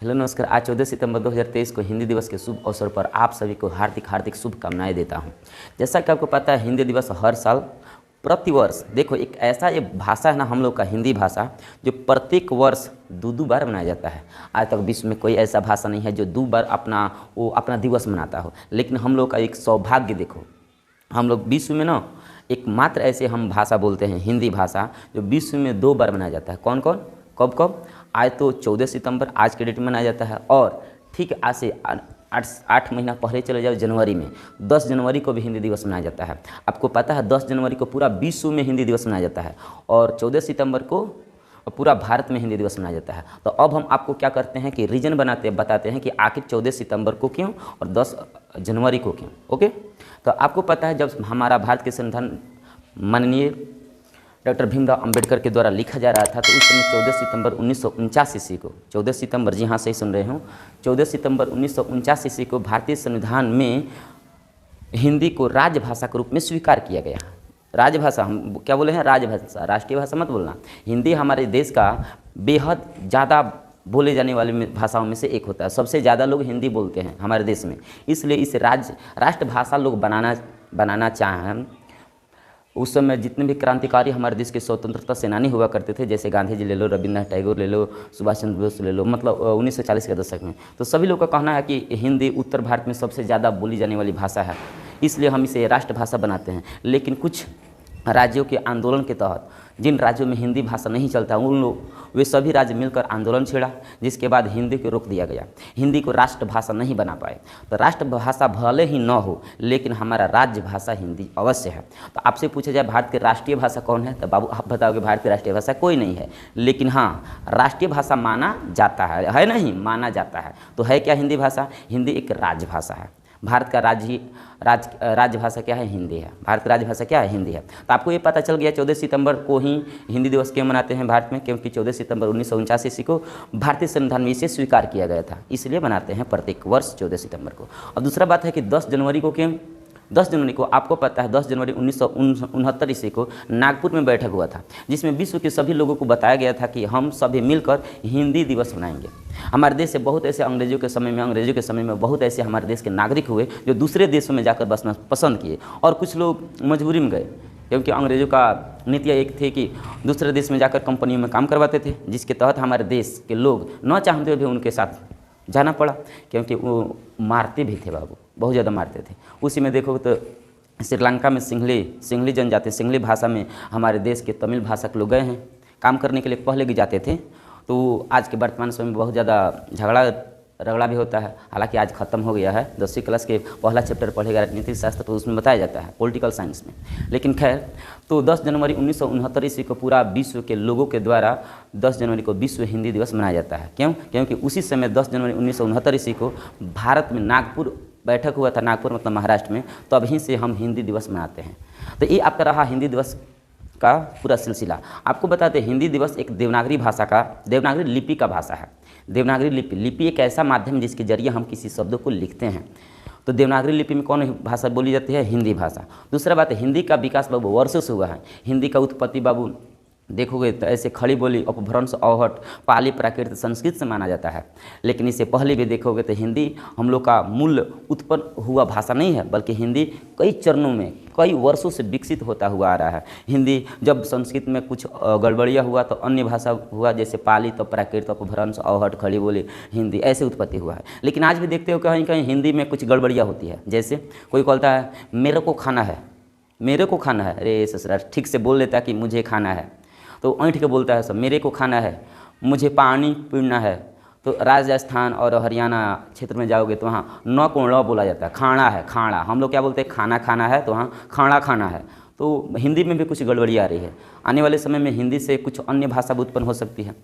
Hello नमस्कार। आज 14 सितंबर 2023 को हिंदी दिवस के शुभ अवसर पर आप सभी को हार्दिक हार्दिक शुभकामनाएं देता हूं। जैसा कि आपको पता है, हिंदी दिवस हर साल प्रतिवर्ष देखो एक ऐसा ये भाषा है ना हम लोग का हिंदी भाषा, जो प्रत्येक वर्ष दो बार मनाया जाता है। आज तक विश्व में कोई ऐसा भाषा नहीं है जो दो बार अपना दिवस मनाता हो। लेकिन हम लोग का एक सौभाग्य देखो, हम लोग विश्व में ना एकमात्र ऐसे हम भाषा बोलते हैं हिंदी भाषा जो विश्व में 2 बार मनाया जाता है। कौन कौन, कब कब? आज तो 14 सितंबर आज के डेट में मनाया जाता है, और ठीक आज से 8 महीना पहले चले जाओ जनवरी में 10 जनवरी को भी हिंदी दिवस मनाया जाता है। आपको पता है 10 जनवरी को पूरा विश्व में हिंदी दिवस मनाया जाता है, और 14 सितंबर को पूरा भारत में हिंदी दिवस मनाया जाता है। तो अब हम आपको क्या करते हैं कि रीजन बताते हैं कि आखिर 14 सितंबर को क्यों और 10 जनवरी को क्यों। ओके, तो आपको पता है जब हमारा भारत के संविधान माननीय डॉक्टर भीमराव अंबेडकर के द्वारा लिखा जा रहा था, तो उस समय 14 सितंबर 1949 ईस्वी को 14 सितंबर, जी हाँ सही सुन रहे हो, 14 सितंबर 1949 ईस्वी को भारतीय संविधान में हिंदी को राजभाषा के रूप में स्वीकार किया गया। राजभाषा, हम क्या बोले हैं, राजभाषा, राष्ट्रीय भाषा मत बोलना। हिंदी हमारे देश का बेहद ज़्यादा बोले जाने वाली भाषाओं में से एक होता है। सबसे ज़्यादा लोग हिंदी बोलते हैं हमारे देश में, इसलिए इसे राष्ट्रभाषा लोग बनाना चाहें। उस समय जितने भी क्रांतिकारी हमारे देश के स्वतंत्रता सेनानी हुआ करते थे, जैसे गांधी जी ले लो, रविन्द्रनाथ टैगोर ले लो, सुभाष चंद्र बोस ले लो, मतलब 1940 के दशक में, तो सभी लोग का कहना है कि हिंदी उत्तर भारत में सबसे ज़्यादा बोली जाने वाली भाषा है, इसलिए हम इसे राष्ट्रभाषा बनाते हैं। लेकिन कुछ राज्यों के आंदोलन के तहत, जिन राज्यों में हिंदी भाषा नहीं चलता वे सभी राज्य मिलकर आंदोलन छेड़ा, जिसके बाद हिंदी को रोक दिया गया। हिंदी को राष्ट्रभाषा नहीं बना पाए। तो राष्ट्रभाषा भले ही न हो, लेकिन हमारा राज्य भाषा हिंदी अवश्य है। तो आपसे पूछा जाए भारत की राष्ट्रीय भाषा कौन है, तो बाबू आप बताओगे भारत की राष्ट्रीय भाषा कोई नहीं है। लेकिन हाँ, राष्ट्रीय भाषा माना जाता है नहीं, माना जाता है। तो है क्या हिंदी भाषा? हिंदी एक राजभाषा है। भारत का राजभाषा क्या है? हिंदी है। भारत की राजभाषा क्या है? हिंदी है। तो आपको ये पता चल गया 14 सितंबर को ही हिंदी दिवस क्यों मनाते हैं भारत में, क्योंकि 14 सितंबर 1949 ईस्वी को भारतीय संविधान में इसे स्वीकार किया गया था, इसलिए मनाते हैं प्रत्येक वर्ष 14 सितंबर को। और दूसरा बात है कि 10 जनवरी को क्यों? 10 जनवरी को आपको पता है 10 जनवरी 1969 ईस्वी को नागपुर में बैठक हुआ था, जिसमें विश्व के सभी लोगों को बताया गया था कि हम सभी मिलकर हिंदी दिवस मनाएंगे। हमारे देश से बहुत ऐसे अंग्रेजों के समय में बहुत ऐसे हमारे देश के नागरिक हुए जो दूसरे देशों में जाकर बसना पसंद किए, और कुछ लोग मजबूरी में गए, क्योंकि अंग्रेजों का नीतियाँ एक थे कि दूसरे देश में जाकर कंपनियों में काम करवाते थे, जिसके तहत हमारे देश के लोग न चाहते हुए भी उनके साथ जाना पड़ा, क्योंकि वो मारते भी थे बाबू, बहुत ज़्यादा मारते थे। उसी में देखो तो श्रीलंका में सिंहली जनजाति, सिंहली भाषा में हमारे देश के तमिल भाषा के लोग गए हैं काम करने के लिए, पहले भी जाते थे। तो आज के वर्तमान समय में बहुत ज़्यादा झगड़ा रगड़ा भी होता है, हालांकि आज ख़त्म हो गया है। 10वीं क्लास के पहला चैप्टर पढ़ेगा राजनीतिक शास्त्र, तो उसमें बताया जाता है, पॉलिटिकल साइंस में। लेकिन खैर, तो 10 जनवरी 1969 ईस्वी को पूरा विश्व के लोगों के द्वारा 10 जनवरी को विश्व हिंदी दिवस मनाया जाता है। क्यों? क्योंकि उसी समय 10 जनवरी 1969 ईस्वी को भारत में नागपुर बैठक हुआ था, नागपुर मतलब महाराष्ट्र में, तो अभी से हम हिंदी दिवस मनाते हैं। तो ये आपका रहा हिंदी दिवस का पूरा सिलसिला। आपको बताते हैं हिंदी दिवस एक देवनागरी लिपि का भाषा है। देवनागरी लिपि एक ऐसा माध्यम है जिसके जरिए हम किसी शब्दों को लिखते हैं। तो देवनागरी लिपि में कौन भाषा बोली जाती है? हिंदी भाषा। दूसरा बात है हिंदी का विकास बाबू वर्षों से हुआ है। हिंदी का उत्पत्ति बाबू देखोगे तो ऐसे खड़ी बोली, अपभ्रंश, अवहट, पाली, प्राकृत, संस्कृत से माना जाता है। लेकिन इससे पहले भी देखोगे तो हिंदी हम लोग का मूल उत्पन्न हुआ भाषा नहीं है, बल्कि हिंदी कई चरणों में कई वर्षों से विकसित होता हुआ आ रहा है। हिंदी जब संस्कृत में कुछ गड़बड़ियाँ हुआ तो अन्य भाषा हुआ, जैसे पाली, तो प्राकृत, अपभ्रंश, अवहट, खड़ी बोली, हिंदी ऐसे उत्पत्ति हुआ है। लेकिन आज भी देखते हो कहीं कहीं हिंदी में कुछ गड़बड़ियाँ होती है, जैसे कोई कहता है मेरे को खाना है, मेरे को खाना है, अरे ससुरा ठीक से बोल लेता कि मुझे खाना है, तो ऐंठ के बोलता है सब मेरे को खाना है, मुझे पानी पीना है। तो राजस्थान और हरियाणा क्षेत्र में जाओगे तो वहाँ न को ण बोला जाता है, खाना है, खाना। हम लोग क्या बोलते हैं? खाना खाना है, तो वहाँ खाना खाना है। तो हिंदी में भी कुछ गड़बड़ी आ रही है। आने वाले समय में हिंदी से कुछ अन्य भाषा भी उत्पन्न हो सकती है।